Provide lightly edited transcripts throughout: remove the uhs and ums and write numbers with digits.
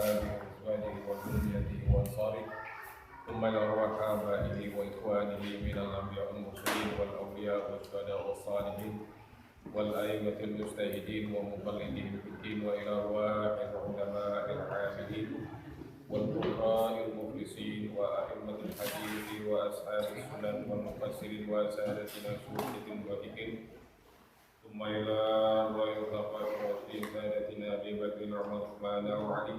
وأصحابه وأزواجه وذريته وأنصاره ثم إلى أرواح آبائه وإخوانه من الأنبياء والمرسلين والأولياء والشهداء والصالحين والأئمة المجتهدين ومقلدين في الدين وإلى أرواح العلماء العاملين والقراء المخلصين وأئمة الحديث وأصحاب السنن والمفسرين وسادتنا سوء الوالدين ثم إلى أرواح الخلفاء الراشدين سادتنا أبي بكر وعمر وعثمان وعلي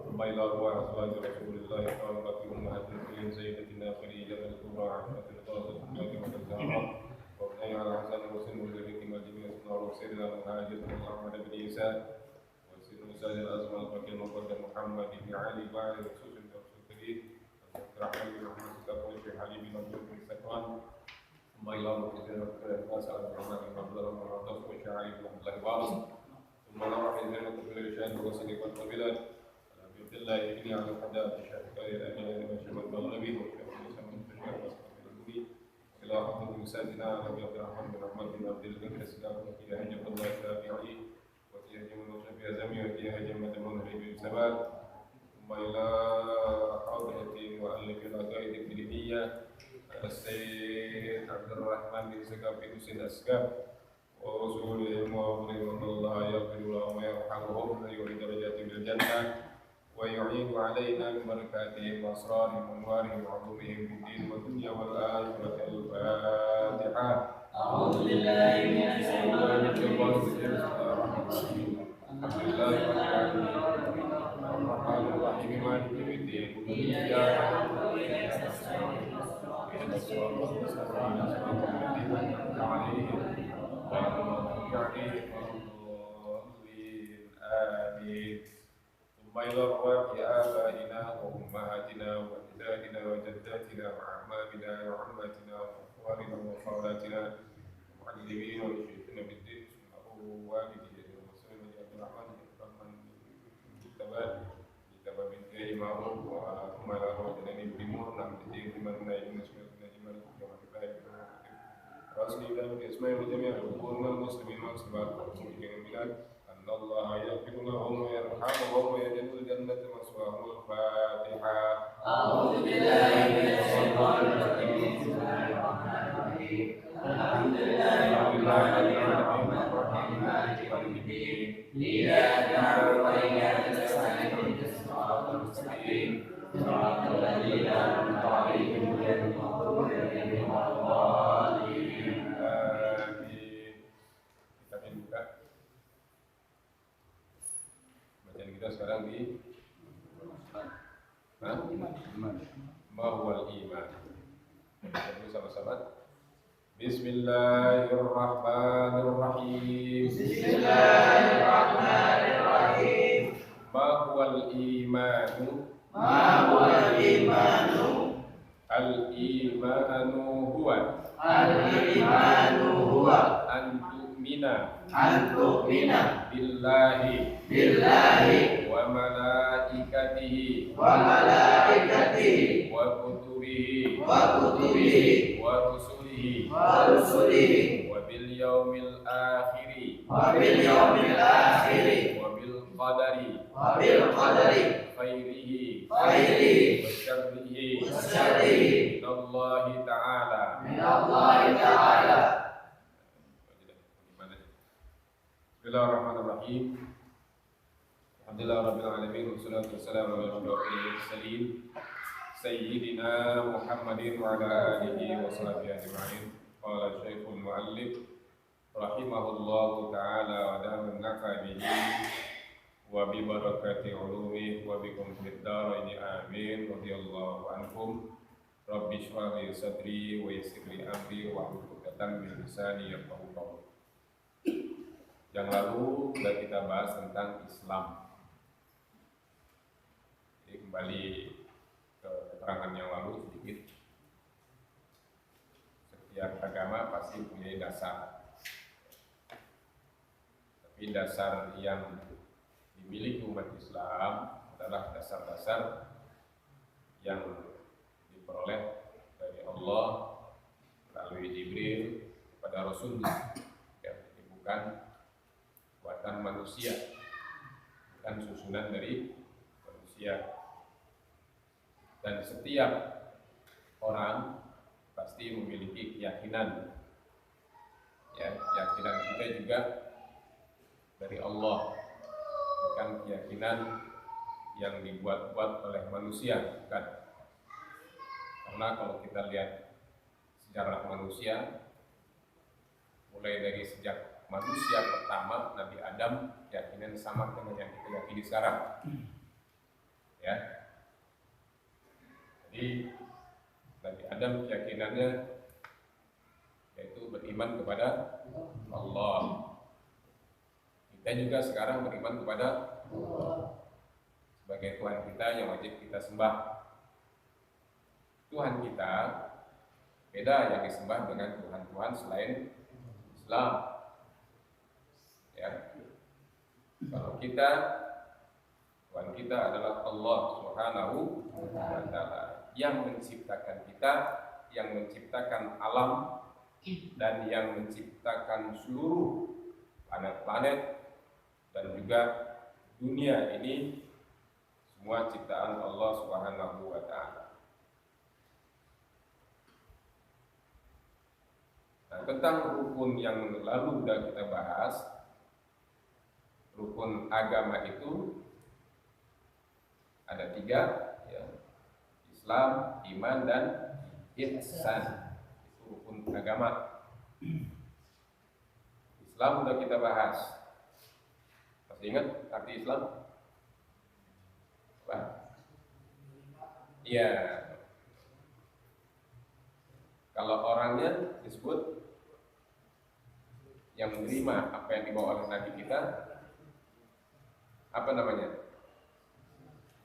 ثم إلى أرواح أزواج رسول الله طاهرة أمهات المؤمنين سيدتنا خديجة الكبرى عائشة القاصة فاطمة الزهراء وابنها الحسن وسن ذريتهما جميعا وسيدنا المهاجر محمد بن عيسى وسيد الأزمة الفقير المقدم محمد بن علي وعلى رسول الله الكريم الرحمن الرحيم سيدنا الشيخ علي بن عبد بن سكوان ثم إلى روح زينب الرئاسة الرحمن بن عبد الله بن عباس والشيخ علي بن عبد الله وارث ثم إلى روح زينب بن الرشاد وسيد القبيلة عبد الله بن علي الحداد الشيخ كريم الأمين والشيخ المغربي والشيخ موسى بن تشير والشيخ إلى حضرة سيدنا أبي عبد الرحمن بن أحمد بن عبد القادر السلام وكيل هجم الله الشافعي وكيل هجم الشافعي الزمي وكيل هجم المنهج بن سبات ثم إلى حضرة مؤلف العقائد الكلينية السيد عبد الرحمن بن سكاب بن حسين أسكاب ورسولهم وأمرهم الله يغفر لهم ويرحمهم ويعلي درجاتهم بالجنة ويعيد علينا من بركاتهم وأسرارهم وأنوارهم وعلومهم في الدين والدنيا والآخرة. الفاتحة. أعوذ بالله من الشيطان الرجيم. الحمد لله رب العالمين الرحمن الرحيم مالك يوم الدين إياك نعبد وإياك نستعين اهدنا الصراط المستقيم صراط الذين أنعمت عليهم غير المغضوب عليهم ولا الضالين آمين. ثم إلى أرواح آبائنا وأمهاتنا وأجدادنا وجداتنا وأعمامنا وعماتنا وأخواننا وخالاتنا ومعلمين وشيخنا بالدين والدينا ومسلمين عبد الرحمن كتاب من غير معروف وثم إلى أرواح جنان بنور نعم الدين من نعيم نسمعنا إيمان يوم القيامة رسول الله بأسماء جميع الحكومة المسلمين والمسلمات والمؤمنين والمؤمنات أن الله يغفر لهم ويرحمهم ويجعل الجنة مثواهم. الفاتحة. أعوذ بالله من الشيطان الرجيم بسم الله الرحمن الرحيم الحمد لله رب العالمين الرحمن الرحيم مالك يوم الدين إياك نعبد وإياك نستعين اهدنا الصراط المستقيم صراط الذين أنعمت عليهم غير المغضوب عليهم ولا الضالين. Amin. Kita akan buka bacaan kita sekarang di Mahwal Iman. Kita sama-sama. Bismillahirrahmanirrahim. Bismillahirrahmanirrahim. Mahwal Imanu. Mahwal imanu. Al-imanu huwa Al-imanu huwa an tu'mina an tu'mina billahi billahi wa malaikatihi wa malaikatihi wa kutubihi wa kutubihi wa rusulihi wa rusulihi wa bil yaumil akhiri wa bil yaumil akhiri wa bil qadari wa bil qadari khairihi khairihi wa syarrihi wa syarrihi minallahi ta'ala. min Allah ta'ala. Bismillahirrahmanirrahim. Alhamdulillah rabbil alamin wassalatu wassalamu ala asyrofil mursalin sayyidina Muhammadin wa ala alihi wa sahbihi ajma'in. Qala Syekhul Muallif rahimahullahu ta'ala wa daman nafa bihi wa bi barakati ulumi wa bikum fid daraini amin. Radhiyallahu anhum. Rabbi shrah li sadri wa yassir li amri wa hlul 'uqdatam min lisani yafqahu qawli. Yang lalu sudah kita bahas tentang Islam. Jadi kembali ke keterangan yang lalu sedikit. Setiap agama pasti punya dasar. Tapi dasar yang dimiliki umat Islam adalah dasar-dasar yang diperoleh dari Allah melalui Jibril kepada Rasulullah. Jadi bukan buatan manusia, bukan susunan dari manusia. Dan setiap orang pasti memiliki keyakinan. Ya, keyakinan kita juga dari Allah, bukan keyakinan yang dibuat-buat oleh manusia, bukan. Karena kalau kita lihat sejarah manusia, mulai dari sejak manusia pertama Nabi Adam, keyakinan sama dengan yang kita yakini sekarang. Ya. Jadi Nabi Adam keyakinannya yaitu beriman kepada Allah. Kita juga sekarang beriman kepada Allah sebagai Tuhan kita yang wajib kita sembah. Tuhan kita beda yang disembah dengan Tuhan-Tuhan selain Islam. Ya. Kalau kita, Tuhan kita adalah Allah Subhanahu wa Ta'ala yang menciptakan kita, yang menciptakan alam, dan yang menciptakan seluruh planet-planet dan juga dunia ini, semua ciptaan Allah Subhanahu wa Ta'ala. Nah, tentang rukun yang lalu sudah kita bahas, rukun agama itu ada 3, ya. Islam, iman, dan ihsan. Itu rukun agama. Islam sudah kita bahas. Masih ingat arti Islam? Apa? Iya. Kalau orangnya disebut yang menerima apa yang dibawa oleh Nabi kita, apa namanya?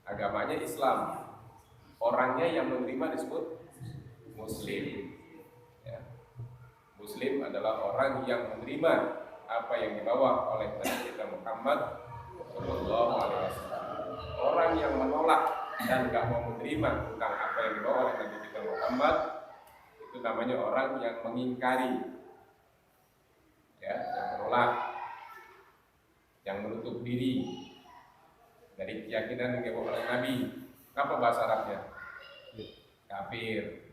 Agamanya Islam. Orangnya yang menerima disebut Muslim. Ya. Muslim adalah orang yang menerima apa yang dibawa oleh Nabi kita Muhammad Sallallahu Alaihi Wasallam. Orang yang menolak dan tidak mau menerima tentang apa yang dibawa oleh Nabi kita Muhammad, itu namanya orang yang mengingkari, ya, yang menolak, yang menutup diri dari keyakinan yang dibawa oleh Nabi. Apa bahasa Arabnya? Kafir.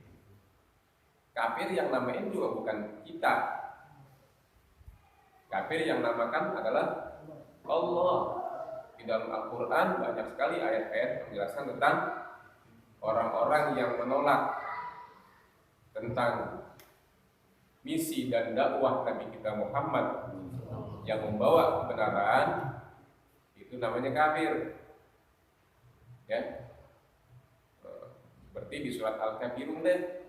Kafir yang namain juga bukan kita. Kafir yang namakan adalah Allah. Di dalam Al-Quran banyak sekali ayat-ayat menjelaskan tentang orang-orang yang menolak tentang misi dan dakwah Nabi kita Muhammad yang membawa kebenaran, itu namanya kafir. Ya, seperti di surat Al-Kafirun deh.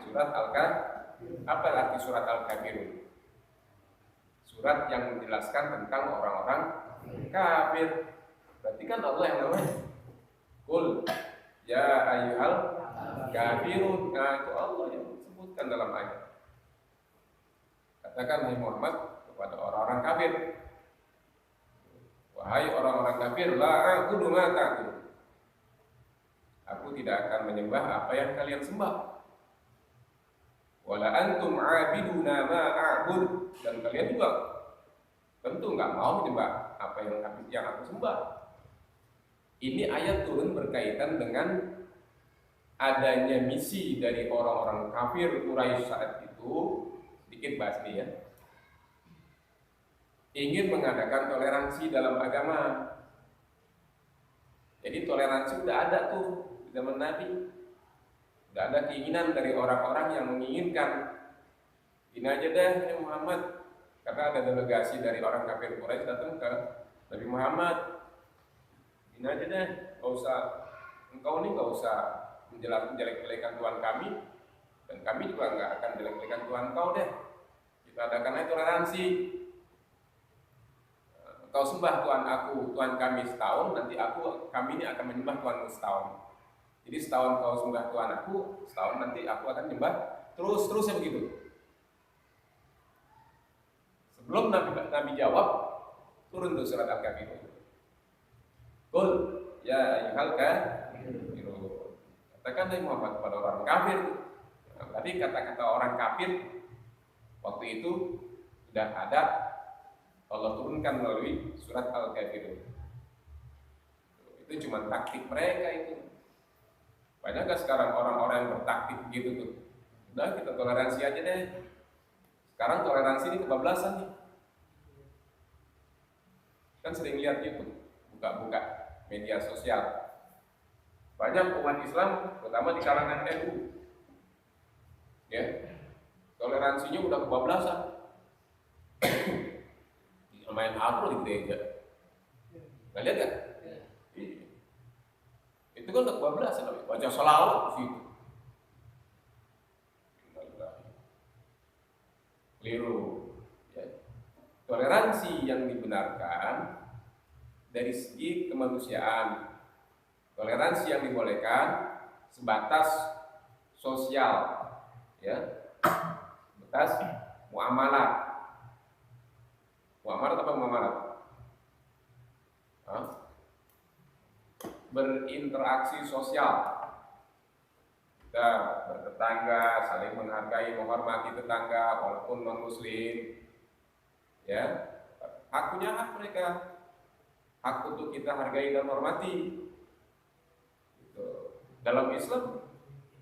Surat Al-Kafirun. Apa arti surat Al-Kafirun? Surat yang menjelaskan tentang orang-orang kafir. Berarti kan Allah yang namanya Qul ya ayyuhal kafirun. Nah, itu Allah yang disebutkan dalam ayat. Katakan hai Muhammad kepada orang-orang kafir, wahai orang-orang kafir, la a'budu ma ta'budun. Aku tidak akan menyembah apa yang kalian sembah. Wala antum 'abiduna ma a'bud, dan kalian juga tentu nggak mau menyembah apa yang aku sembah. Ini ayat turun berkaitan dengan adanya misi dari orang-orang kafir Quraisy saat itu. Sedikit bahas ini ya. Ingin mengadakan toleransi dalam agama. Jadi toleransi udah ada tuh di zaman Nabi. Udah ada keinginan dari orang-orang yang menginginkan, ini aja deh ya Muhammad. Karena ada delegasi dari orang kafir Quraisy datang ke Nabi Muhammad. Ini aja deh, engkau ini nggak usah menjelek-jelekan Tuhan kami, dan kami juga nggak akan jelek-jelekan Tuhan kau deh. Kita adakan aja toleransi. Kau sembah Tuhan aku, Tuhan kami setahun, nanti kami ini akan menyembah Tuhanmu setahun. Jadi setahun kau sembah Tuhan aku, setahun nanti aku akan menyembah terus-terusnya begitu. Sebelum Nabi jawab, turun tuh surat Al-Kafirun. Qul ya ayyuhal kafirun. Katakan hai Muhammad kepada orang kafir. Nah, tadi kata-kata orang kafir waktu itu sudah ada, Allah turunkan melalui surat Al-Kafirun. Itu cuma taktik mereka itu. Banyak kan sekarang orang-orang yang bertaktik gitu tuh. Udah kita toleransi aja deh. Sekarang toleransi ini kebablasan nih. Kan sering lihat YouTube, buka-buka media sosial. Banyak umat Islam, terutama di kalangan NU, ya, toleransinya udah kebablasan. Main akro di gereja, nggak lihat kan? Iya. Itu kan udah kebablasan, baca sholawat di situ. Keliru. Ya. Toleransi yang dibenarkan dari segi kemanusiaan. Toleransi yang dibolehkan sebatas sosial, ya, sebatas muamalah. Muamalah apa muamalah? Berinteraksi sosial. Kita bertetangga, saling menghargai, menghormati tetangga walaupun non muslim, ya, haknya hak mereka, hak untuk kita hargai dan hormati. Dalam Islam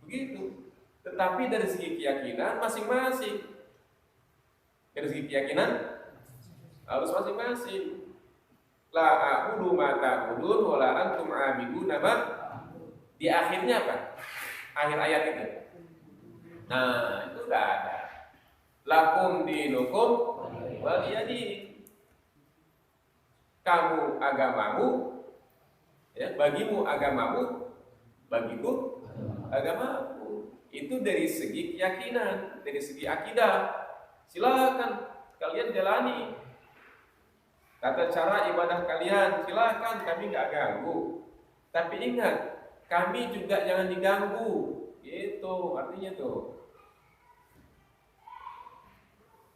begitu. Tetapi dari segi keyakinan masing-masing. Dari segi keyakinan harus masing-masing. La a'budu ma ta'budun wa la antum 'abiduna ma. Di akhirnya apa? Akhir ayat itu. Nah, itu enggak ada. Lakum dinukum waliyadin. Kamu agamamu, ya, bagimu agamamu, bagiku agamaku. Itu dari segi keyakinan, dari segi akidah. Silakan kalian jalani tata cara ibadah kalian, silakan, kami nggak ganggu. Tapi ingat, kami juga jangan diganggu. Gitu artinya tuh.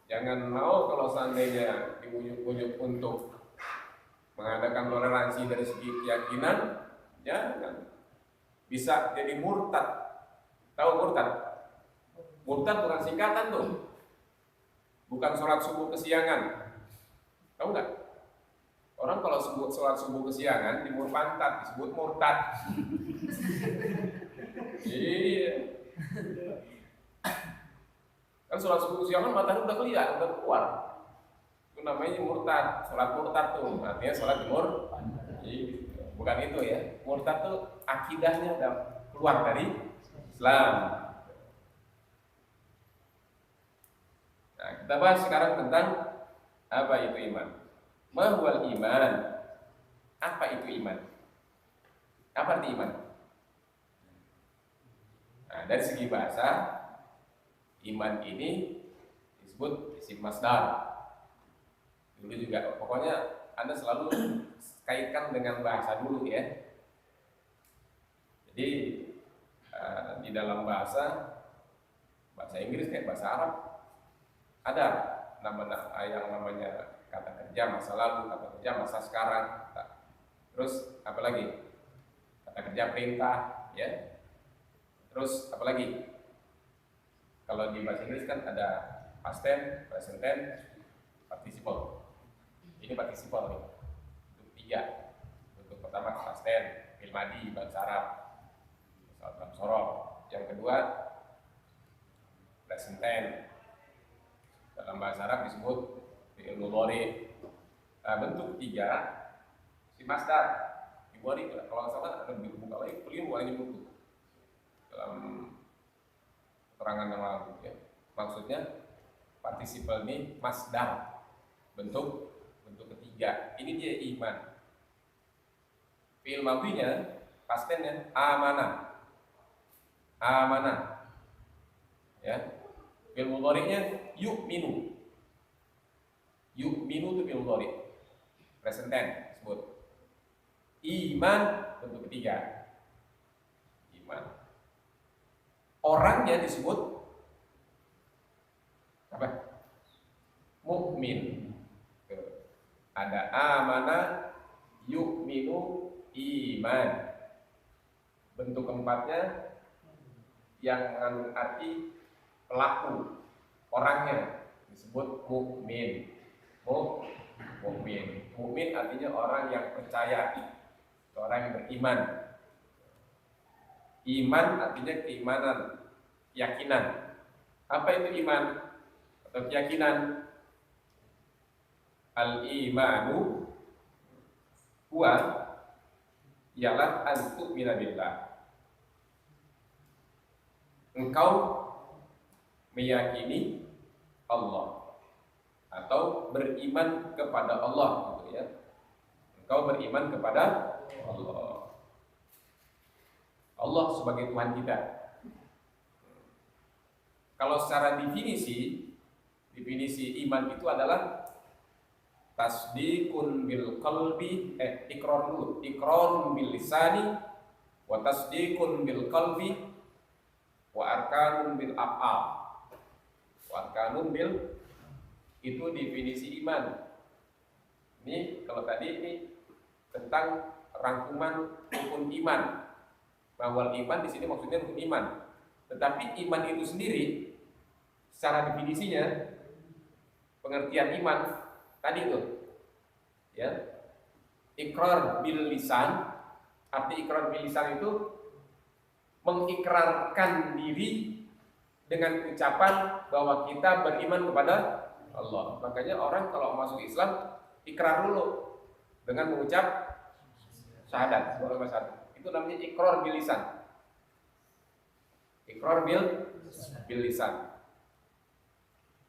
Jangan mau kalau seandainya diujuk-ujuk untuk mengadakan toleransi dari segi keyakinan, jangan. Bisa jadi murtad. Tahu murtad? Murtad bukan singkatan tuh. Bukan sholat subuh kesiangan. Tahu nggak? Orang kalau sebut sholat subuh kesiangan di pantat disebut murtad. Iya. Kan sholat subuh kesiangan matahari udah kelihatan, udah keluar. Itu namanya murtad. Sholat murtad tuh, artinya sholat timur. Bukan itu ya. Murtad tuh akidahnya udah keluar dari Islam. Nah, kita bahas sekarang tentang apa itu iman. Mahwal iman. Apa itu iman? Apa arti iman? Nah, dari segi bahasa, iman ini disebut isim masdar. Dulu juga, pokoknya Anda selalu kaitkan dengan bahasa dulu ya. Jadi di dalam bahasa Inggris kayak bahasa Arab ada yang namanya kata kerja masa lalu, kata kerja masa sekarang. Terus apa lagi? Kata kerja perintah, ya. Terus apa lagi? Kalau di bahasa Inggris kan ada past tense, present tense, participle. Ini participle nih. Untuk 3. Untuk pertama past tense, fi'il madhi bahasa Arab. Salam sorok. Yang kedua present tense. Dalam bahasa Arab disebut fi'il mudhari. Nah, bentuk 3 si masdar. Mudhari kalau salah ada buka lagi, beliau mulai buku dalam keterangan yang lalu ya. Maksudnya partisiple ini masdar. Bentuk ketiga. Ini dia iman. Fi'il madhinya past tense-nya amanah. Amanah. Ya. Fi'il mudhari'nya yu'minu. Yu'minu itu fi'il mudhari'. Present tense disebut. Iman bentuk ketiga. Iman. Orangnya disebut apa? Mukmin. Ada amanah, yu'minu, iman. Bentuk keempatnya yang mengandung arti pelaku, orangnya disebut mukmin. Mukmin artinya orang yang percaya. orang yang beriman. Iman artinya keimanan, keyakinan. Apa itu iman atau keyakinan? Al-imanu huwa ialah an tu'mina billah. Engkau meyakini Allah atau beriman kepada Allah, gitu ya. Engkau beriman kepada Allah. Allah sebagai Tuhan kita. Kalau secara definisi iman itu adalah tasdiqun bil qalbi, iqrarun bil lisani, wa tasdiqun bil qalbi, wa arkanun bil af'al. Wa arkanun bil, itu definisi iman. Ini kalau tadi ini tentang rangkuman rukun iman. Bahwa iman di sini maksudnya rukun iman. Tetapi iman itu sendiri secara definisinya, pengertian iman tadi itu, ya, ikrar bil lisan. Arti ikrar bil lisan itu mengikrarkan diri dengan ucapan bahwa kita beriman kepada Allah. Makanya orang kalau masuk Islam ikrar dulu dengan mengucap syahadat, itu namanya ikrar bil lisan. Ikrar bil lisan.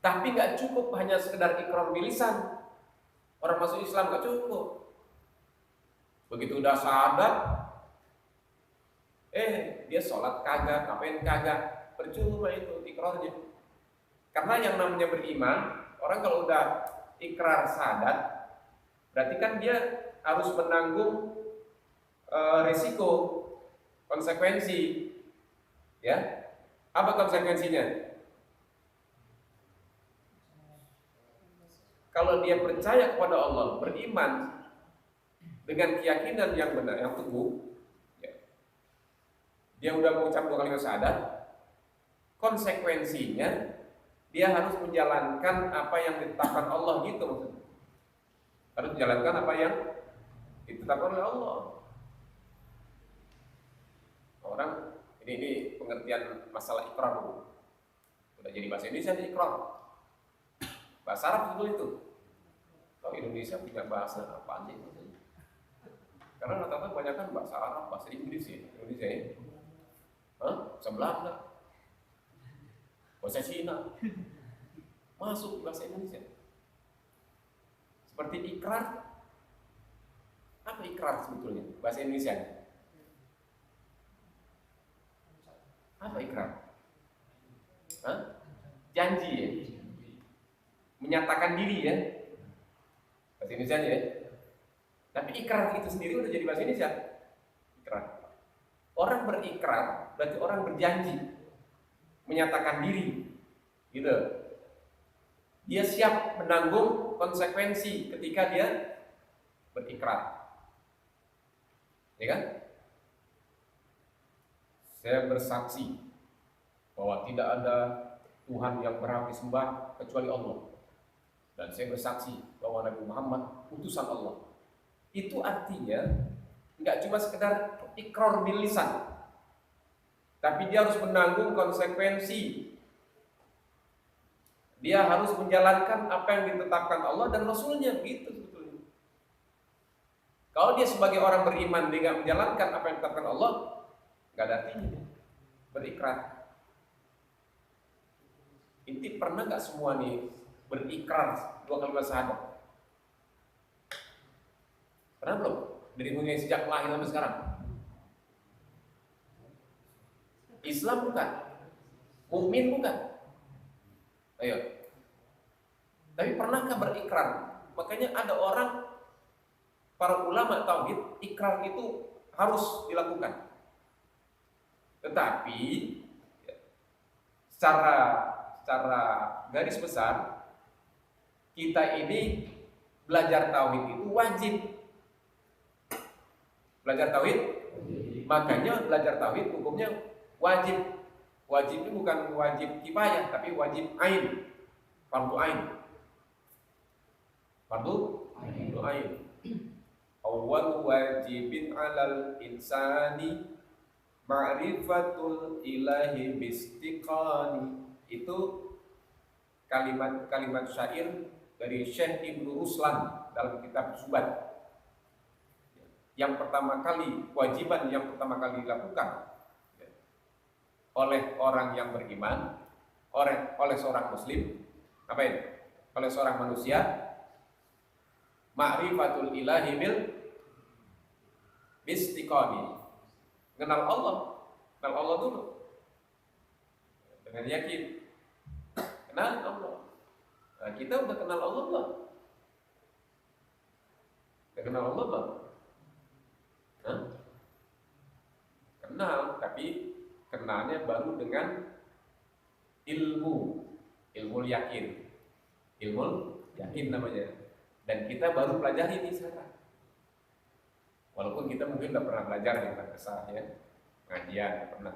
Tapi nggak cukup hanya sekedar ikrar bil lisan. Orang masuk Islam nggak cukup. Begitu udah syahadat, dia sholat kagak, ngapain kagak, percuma itu ikrarnya. Karena yang namanya beriman, orang kalau udah ikrar syahadat, berarti kan dia harus menanggung risiko, konsekuensi, ya. Apa konsekuensinya? Kalau dia percaya kepada Allah, beriman dengan keyakinan yang benar, yang teguh, ya, dia udah mengucap 2 kalimat syahadat, konsekuensinya dia harus menjalankan apa yang ditetapkan Allah, gitu maksudnya. Harus menjalankan apa yang ditetapkan oleh Allah. Orang ini pengertian masalah ikrar dulu. Udah jadi bahasa Indonesia nih ikrar. Bahasa Arab betul itu. Kalau Indonesia punya bahasa apa sih? Karena rata-rata kebanyakan bahasa Arab, bahasa Inggris ya, Indonesia ya. Bahasa Belanda, bahasa Cina, masuk bahasa Indonesia. Seperti ikrar. Apa ikrar sebetulnya? Bahasa Indonesia. Apa ikrar? Janji ya? Menyatakan diri ya? Bahasa Indonesia ya? Tapi ikrar itu sendiri udah jadi bahasa Indonesia. Ikrar. Orang berikrar berarti orang berjanji, menyatakan diri, gitu. Dia siap menanggung konsekuensi ketika dia berikrar, ya kan? Saya bersaksi bahwa tidak ada Tuhan yang berhak disembah kecuali Allah, dan saya bersaksi bahwa Nabi Muhammad utusan Allah. Itu artinya nggak cuma sekedar ikrar bil lisan, tapi dia harus menanggung konsekuensi. Dia harus menjalankan apa yang ditetapkan Allah dan Rasulnya, gitu sebetulnya. Kalau dia sebagai orang beriman dia nggak menjalankan apa yang ditetapkan Allah, nggak ada artinya berikrar. Inti pernah nggak semua nih berikrar 2 kalimat syahadat? Pernah belum? Dari mulai sejak lahir sampai sekarang. Islam bukan, mukmin bukan. Ayo. Tapi pernahkah berikrar? Makanya ada orang, para ulama tauhid, ikrar itu harus dilakukan. Tetapi secara garis besar, kita ini belajar tauhid itu wajib. Belajar tauhid, makanya belajar tauhid hukumnya wajib. Wajib itu bukan wajib kifayah, tapi wajib ain, fardu ain. Fardu ain. awwal wajibin 'alal insani ma'rifatul ilahi bistiqani. Itu kalimat-kalimat syair dari Syekh Ibnu Ruslan dalam kitab Subad. Yang pertama kali, kewajiban yang pertama kali dilakukan oleh orang yang beriman, oleh seorang muslim, apa ini? Oleh seorang manusia, ma'rifatul ilahi bistiqani. Kenal Allah dulu dengan yakin. Kenal Allah. Nah, kita udah kenal Allah belum? Udah kenal Allah belum? Hah? Kenal, tapi kenalnya baru dengan ilmu yakin. Ilmu yakin namanya. Dan kita baru pelajari ini sekarang. Walaupun kita mungkin udah pernah belajar di madrasah ya, pengajian pernah.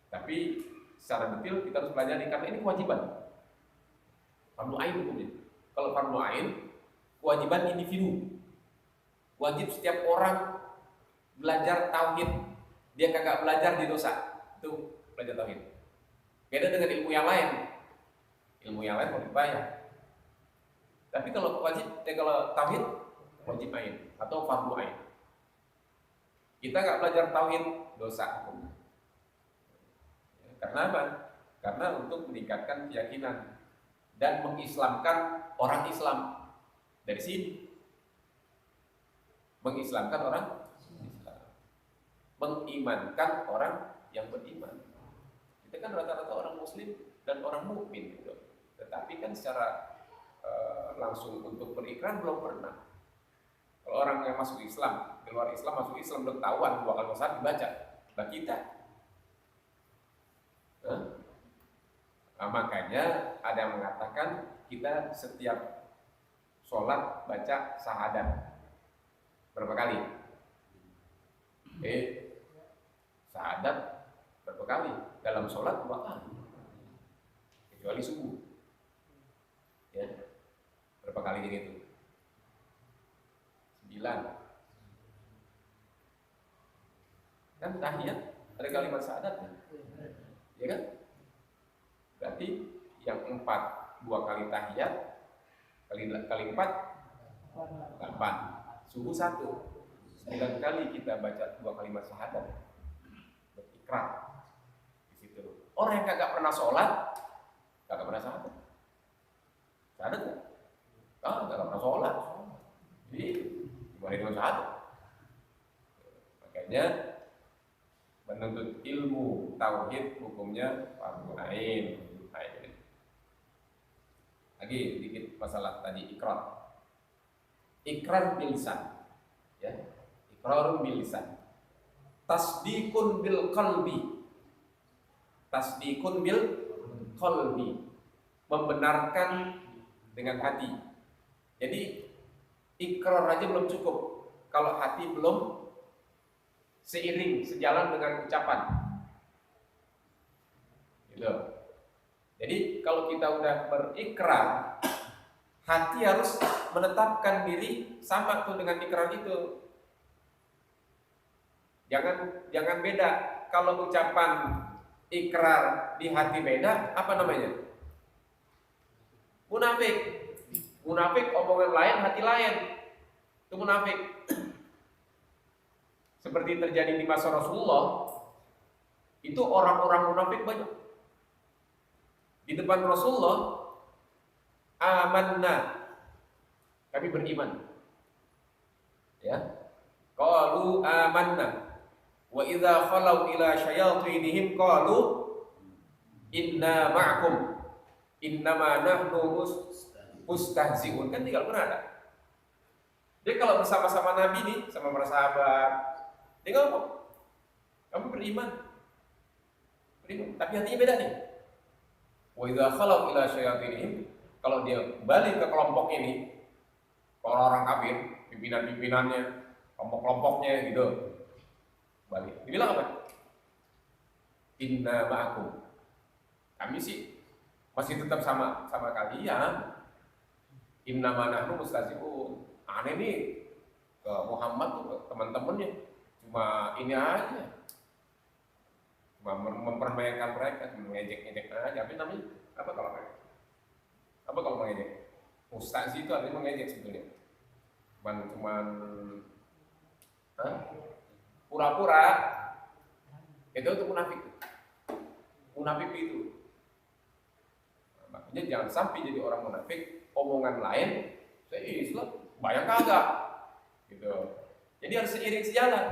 Tapi secara detail kita harus pelajari karena ini kewajiban. Fardu ain hukumnya. Kalau fardu ain, kewajiban individu. Wajib setiap orang belajar tauhid. Dia kagak belajar di dosa. Itu belajar tauhid. Beda dengan ilmu yang lain. Ilmu yang lain wajib bayar. Tapi kalau kalau tauhid wajib ain atau fardu ain. Kita nggak belajar tauhid, dosa hukumnya. Karena apa? Karena untuk meningkatkan keyakinan dan mengislamkan orang Islam. Dari sini mengislamkan orang Islam, mengimankan orang yang beriman. Kita kan rata-rata orang Muslim dan orang mukmin gitu. Tetapi kan secara langsung untuk berikrar belum pernah. Kalau orang yang masuk Islam, di luar Islam masuk Islam belum tahuan 2 kali saat dibaca. Nah kita, nah, makanya ada yang mengatakan kita setiap sholat baca syahadat berapa kali? Syahadat berapa kali? Dalam sholat 2 kali, kecuali subuh. Ya, berapa kali ini itu? 9. Kan tahiyat ada kalimat syahadat kan? Ya kan? Berarti yang 4 2 kali tahiyat kali 4 8. Subuh 1. 9 kali kita baca 2 kalimat syahadat. Berikrar di situ. Orang yang kagak pernah sholat, kagak pernah syahadat. Syahadat kan? Kagak pernah sholat. Jadi gimana dengan syahadat? Makanya menuntut ilmu tauhid hukumnya fardu ain. Lagi sedikit masalah tadi ikrar. Ikrar bil lisan. Ya. Iqrarun bil lisan. Tasdiqun bil qalbi. Tasdiqun bil qalbi. Membenarkan dengan hati. Jadi ikrar aja belum cukup kalau hati belum seiring, sejalan dengan ucapan. Gitu. Jadi kalau kita udah berikrar, hati harus menetapkan diri sama tuh dengan ikrar itu. Jangan beda. Kalau ucapan ikrar di hati beda, apa namanya? Munafik. Munafik omongan lain, hati lain. Itu munafik. Seperti terjadi di masa Rasulullah, itu orang-orang munafik banyak. Di depan Rasulullah, amanna, kami beriman. Ya, qalu amanna. Wa idza khalau ila syayatinihim qalu inna ma'akum innama nahnu mustahzi'un. Kan tinggal pernah ada. Dia kalau bersama-sama Nabi nih, sama para sahabat, dia ngomong, kamu beriman. Tapi hatinya beda nih. Wa idza khalau ila syayatinihim, kalau dia balik ke kelompok ini, orang-orang kafir, pimpinan-pimpinannya, kelompok-kelompoknya gitu, balik. Dibilang apa? Inna ma'akum. Kami sih masih tetap sama kalian. Inna ma nahnu mustahzi'un. Aneh nih. ke Muhammad tuh ke teman-temannya cuma ini aja, cuma mempermainkan mereka, cuma ngejek-ngejek aja. Tapi namanya apa kalau ngejek? Apa kalau mengejek? Ustaz itu artinya mengejek sebetulnya. Cuman pura-pura. Itu munafik. Munafik itu. Makanya jangan sampai jadi orang munafik, omongan lain saya Islam, bayang kagak. Gitu. Jadi harus seiring sejalan.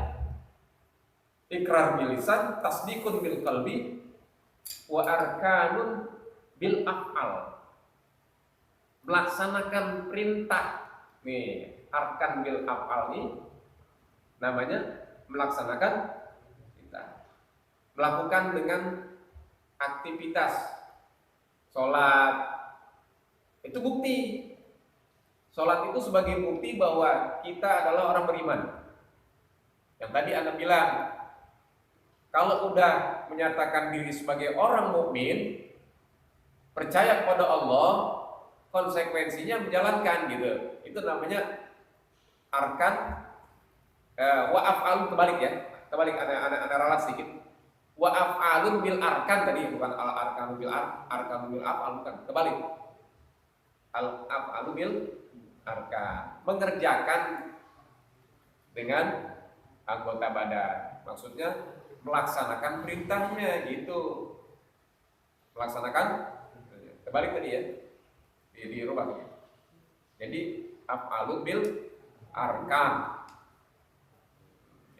Ikrar bil lisan, tasdikun bil qalbi, wa arkanun bil af'al. Melaksanakan perintah. Nih, arkan bil af'al ini namanya melaksanakan perintah. Melakukan dengan aktivitas sholat. Itu bukti. Sholat itu sebagai bukti bahwa kita adalah orang beriman. Yang tadi Anda bilang, kalau udah menyatakan diri sebagai orang mukmin, percaya kepada Allah, konsekuensinya menjalankan gitu. Itu namanya arkan wa af'alun, terbalik ya. Terbalik, ada ralat sedikit. Wa af'alun bil arkan tadi, bukan al arkan bil arkan bil af'al, bukan. Terbalik. Al af'alu bil arkan, mengerjakan dengan anggota badan. Maksudnya melaksanakan perintahnya gitu. Melaksanakan, terbalik tadi ya. Dirubah. Jadi af'alu bil arkan.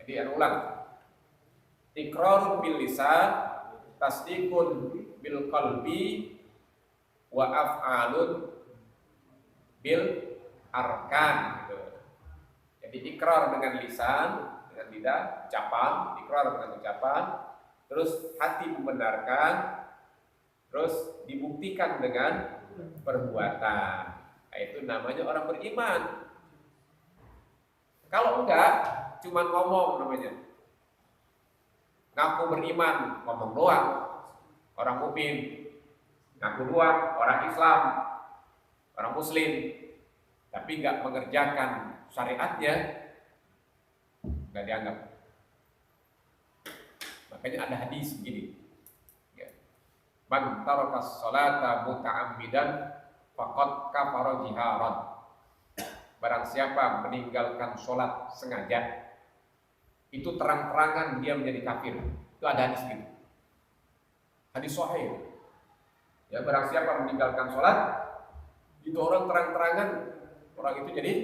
Jadi ulang. Iqrarun bil lisan, tasdiqun bil qalbi, wa af'alun bil arkan gitu. Jadi ikrar dengan lisan, dengan lidah, ucapan, ikrar dengan ucapan, terus hati membenarkan, terus dibuktikan dengan perbuatan. Nah, itu namanya orang beriman. Kalau enggak, cuma ngomong namanya. Ngaku beriman, ngomong doang. Orang mukmin. Ngaku doang, orang Islam, orang Muslim, tapi nggak mengerjakan syariatnya, nggak dianggap. Makanya ada hadis begini, ya. Man tarakas sholata muta'ammidan faqad kafara jiharan. Barang siapa meninggalkan sholat sengaja, itu terang-terangan dia menjadi kafir. Itu ada hadis gitu. Hadis sahih. Ya, barang siapa meninggalkan sholat, itu orang terang-terangan orang itu jadi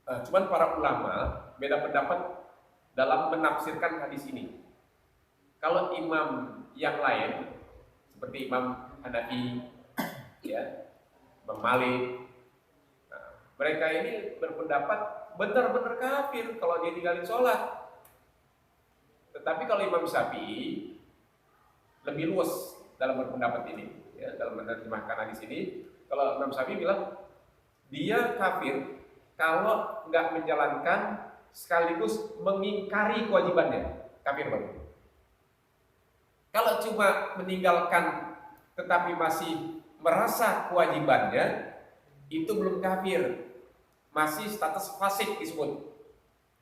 cuman para ulama beda pendapat dalam menafsirkan hadis ini. Kalau imam yang lain seperti Imam Hanafi, ya, Imam Malik, mereka ini berpendapat benar-benar kafir kalau dia tinggalin sholat. Tetapi kalau Imam Syafi'i lebih luas dalam berpendapat ini, ya, dalam menerjemahkan hadis ini. Kalau Imam Syafi'i bilang dia kafir kalau nggak menjalankan sekaligus mengingkari kewajibannya, kafir baru. Kalau cuma meninggalkan tetapi masih merasa kewajibannya, itu belum kafir, masih status fasik disebut.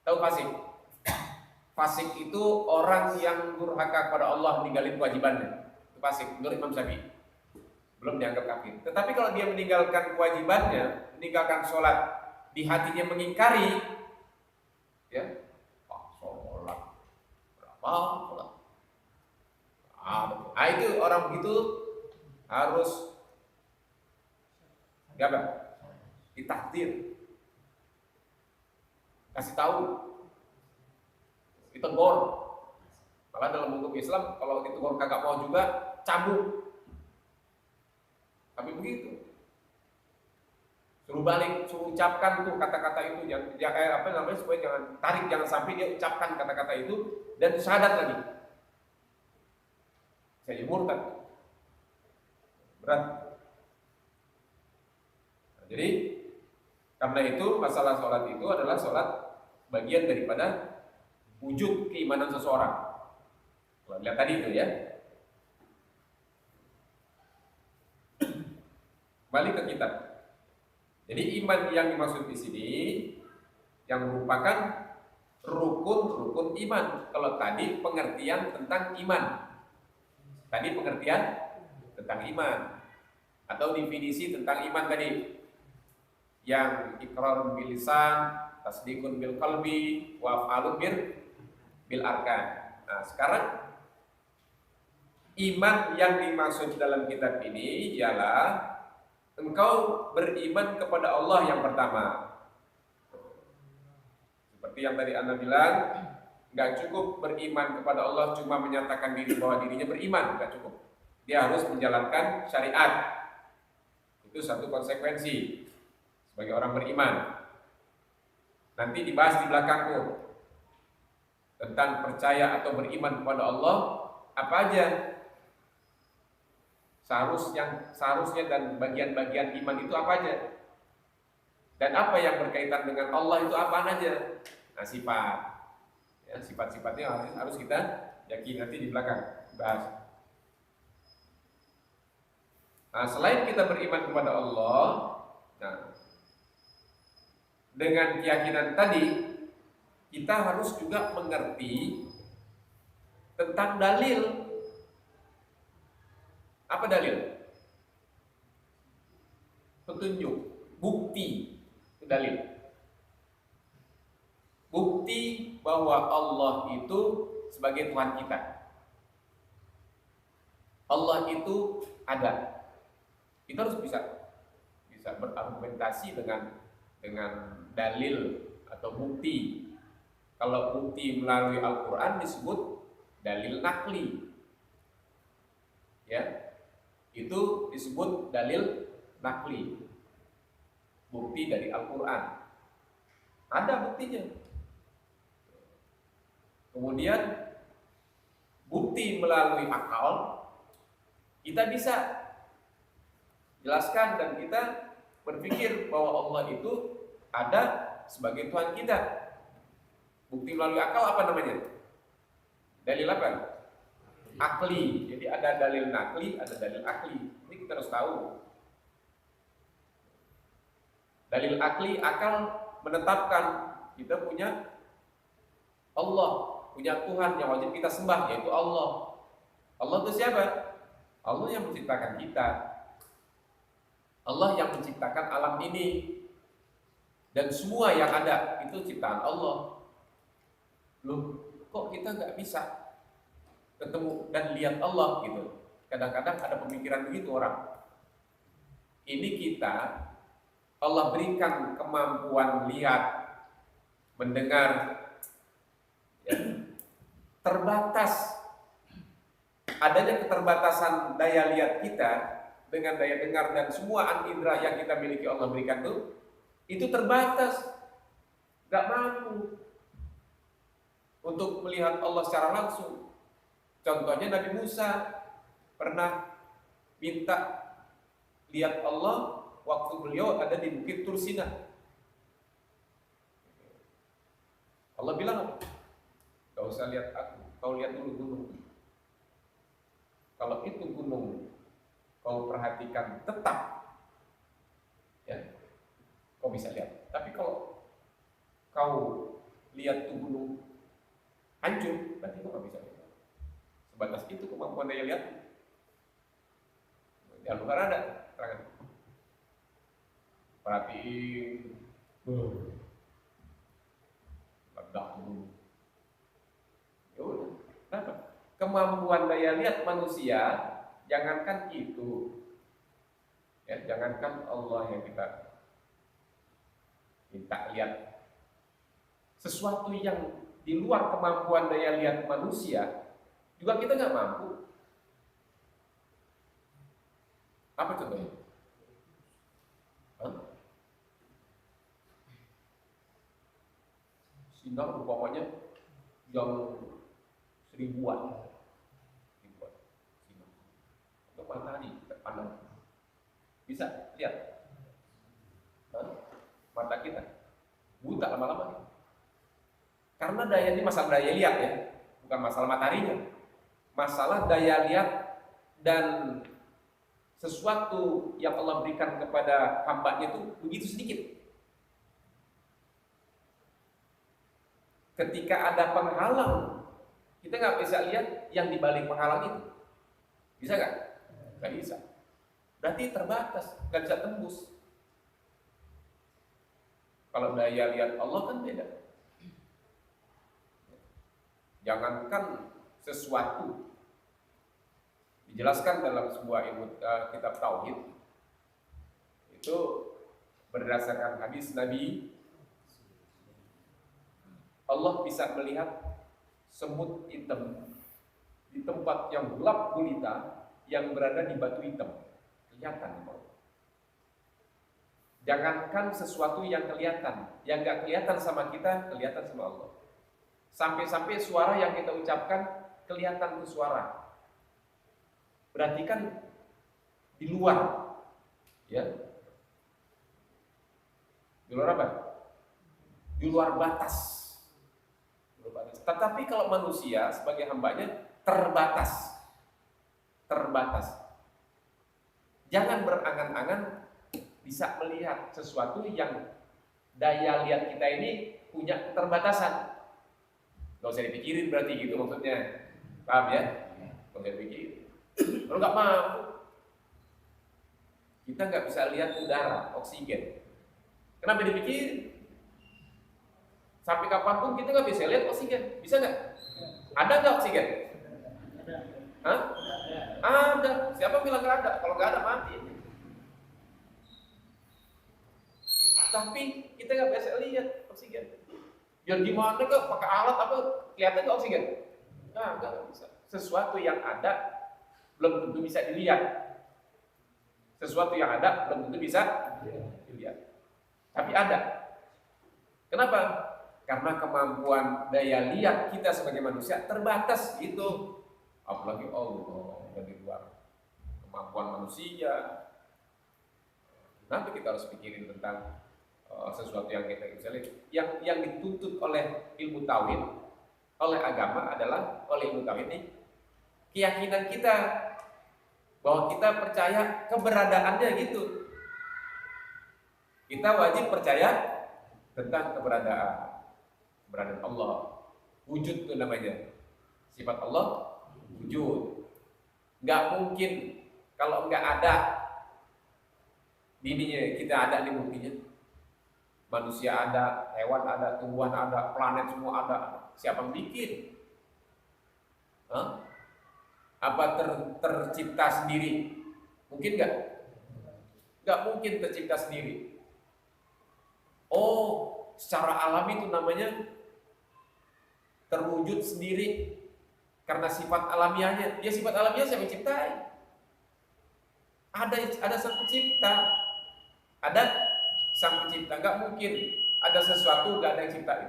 Tahu fasik? Fasik itu orang yang durhaka kepada Allah meninggalin kewajibannya. Itu fasik menurut Imam Syafi'i. Belum dianggap kafir. Tetapi kalau dia meninggalkan kewajibannya, meninggalkan sholat, di hatinya mengingkari, ya, sholat berapa sholat? Itu orang begitu harus ditahdir, kasih tahu, ditegur. Malah dalam hukum Islam kalau ditegur kagak mau juga cabut. Tapi begitu, suruh balik, suruh ucapkan tuh kata-kata itu, supaya jangan tarik, jangan sampai dia ucapkan kata-kata itu dan syahadat lagi. Saya murtad, berat. Nah, jadi karena itu masalah sholat itu adalah sholat bagian daripada wujud keimanan seseorang. Kalau lihat tadi itu ya. Balik ke kitab. Jadi iman yang dimaksud di sini, yang merupakan rukun-rukun iman. Kalau tadi pengertian tentang iman, tadi pengertian tentang iman atau definisi tentang iman tadi, yang iqrar bil lisan, tasdiqun bil qalbi, wa af'alun bil arkan. Nah, sekarang iman yang dimaksud dalam kitab ini ialah engkau beriman kepada Allah yang pertama. Seperti yang tadi Anda bilang, nggak cukup beriman kepada Allah cuma menyatakan diri bahwa dirinya beriman, nggak cukup. Dia harus menjalankan syariat. Itu satu konsekuensi sebagai orang beriman. Nanti dibahas di belakangku tentang percaya atau beriman kepada Allah apa aja seharusnya dan bagian-bagian iman itu apa aja, dan apa yang berkaitan dengan Allah itu apa aja. Nah, sifat, ya, sifat-sifatnya harus kita yakini, nanti di belakang bahas. Nah, selain kita beriman kepada Allah, nah, dengan keyakinan tadi kita harus juga mengerti tentang dalil. Apa dalil? Petunjuk, bukti, itu dalil. Bukti bahwa Allah itu sebagai Tuhan kita. Allah itu ada. Kita harus bisa berargumentasi dengan dalil atau bukti. Kalau bukti melalui Al-Quran disebut dalil nakli, ya, itu disebut dalil nakli, bukti dari Al-Quran, ada buktinya. Kemudian bukti melalui akal, kita bisa jelaskan dan kita berpikir bahwa Allah itu ada sebagai Tuhan kita. Bukti melalui akal apa namanya? Dalil apa? Akli. Jadi ada dalil nakli, ada dalil akli. Ini kita harus tahu. Dalil akli, akal menetapkan kita punya Allah, punya Tuhan yang wajib kita sembah, yaitu Allah. Allah itu siapa? Allah yang menciptakan kita. Allah yang menciptakan alam ini. Dan semua yang ada itu ciptaan Allah. Loh, kok kita nggak bisa ketemu dan lihat Allah gitu? Kadang-kadang ada pemikiran begitu orang. Ini kita, Allah berikan kemampuan lihat, mendengar, ya, terbatas. Adanya keterbatasan daya lihat kita dengan daya dengar dan semua indera yang kita miliki Allah berikan itu terbatas, nggak mampu untuk melihat Allah secara langsung. Contohnya Nabi Musa pernah minta lihat Allah waktu beliau ada di Bukit Tur Sina. Allah bilang, "Kau usah lihat aku, kau lihat dulu gunung. Kalau itu gunung kau perhatikan tetap, ya, kau bisa lihat. Tapi kalau kau lihat tuh gunung hancur, berarti kau nggak bisa lihat. Sebatas itu kemampuan daya lihat." Di Al-Quran ada terangan. Perhatiin, ledak dulu. Ya udah, kenapa? Kemampuan daya lihat manusia, jangankan itu, ya, jangankan Allah yang kita minta lihat, sesuatu yang di luar kemampuan daya lihat manusia juga kita nggak mampu. Apa contohnya? Sinar umpamanya jam 1000-an sinar untuk matahari terpandang, bisa lihat? Mata kita buta lama-lama. Karena daya ini masalah daya lihat, ya, bukan masalah mataharinya. Masalah daya lihat dan sesuatu yang Allah berikan kepada hambanya itu begitu sedikit. ketika ada penghalang, kita nggak bisa lihat yang dibalik penghalang itu. Bisa nggak? Nggak bisa. Berarti terbatas, nggak bisa tembus. Kalau daya lihat Allah kan beda. Jangankan sesuatu, dijelaskan dalam sebuah ilmu kitab tauhid itu berdasarkan hadis Nabi, Allah bisa melihat semut hitam di tempat yang gelap gulita yang berada di batu hitam. Kelihatan. Jangankan sesuatu yang kelihatan, yang gak kelihatan sama kita, kelihatan sama Allah. Sampai-sampai suara yang kita ucapkan kelihatan ke suara. Berarti kan di luar, ya. Di luar apa? Di luar batas. Tetapi kalau manusia sebagai hambanya terbatas. Jangan berangan-angan bisa melihat sesuatu yang daya lihat kita ini punya keterbatasan. Gak usah dipikirin berarti gitu maksudnya. Paham ya? Gak usah dipikirin. Kalau nggak mampu, kita nggak bisa lihat udara, oksigen. Kenapa dipikirin? Sampai kapanpun kita nggak bisa lihat oksigen. Bisa nggak? Ada nggak oksigen? Hah? Ada. Siapa bilang nggak ada? Kalau nggak ada mati. Tapi kita nggak bisa lihat oksigen. Biar gimana kok pakai alat apa? Kelihatan nggak oksigen? Nggak bisa. Sesuatu yang ada belum tentu bisa dilihat. Sesuatu yang ada belum tentu bisa dilihat. Tapi ada. Kenapa? Karena kemampuan daya lihat kita sebagai manusia terbatas itu. Apalagi Allah dari luar kemampuan manusia. Nanti kita harus pikirin tentang sesuatu yang kita bisa lihat. Yang dituntut oleh ilmu tauhid, oleh agama adalah oleh ilmu tauhid ini keyakinan kita bahwa kita percaya keberadaannya gitu. Kita wajib percaya tentang keberadaan Allah. Wujud itu namanya. Sifat Allah wujud. Nggak mungkin kalau nggak ada bininya kita ada di buktinya. Manusia ada, hewan ada, tumbuhan ada, planet semua ada. Siapa yang bikin? Hah? Apa tercipta sendiri? Mungkin nggak? Nggak mungkin tercipta sendiri. Oh, secara alami itu namanya terwujud sendiri karena sifat alamiahnya. Ya sifat alamiah siapa yang ciptain? Ada sang pencipta. Ada sang pencipta. Nggak mungkin ada sesuatu nggak ada yang ciptain.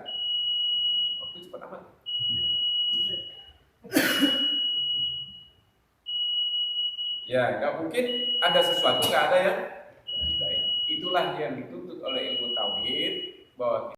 Waktu cepat amat. Ya, nggak mungkin ada sesuatu nggak ada yang ciptain. Itulah yang dituntut oleh ilmu tauhid bahwa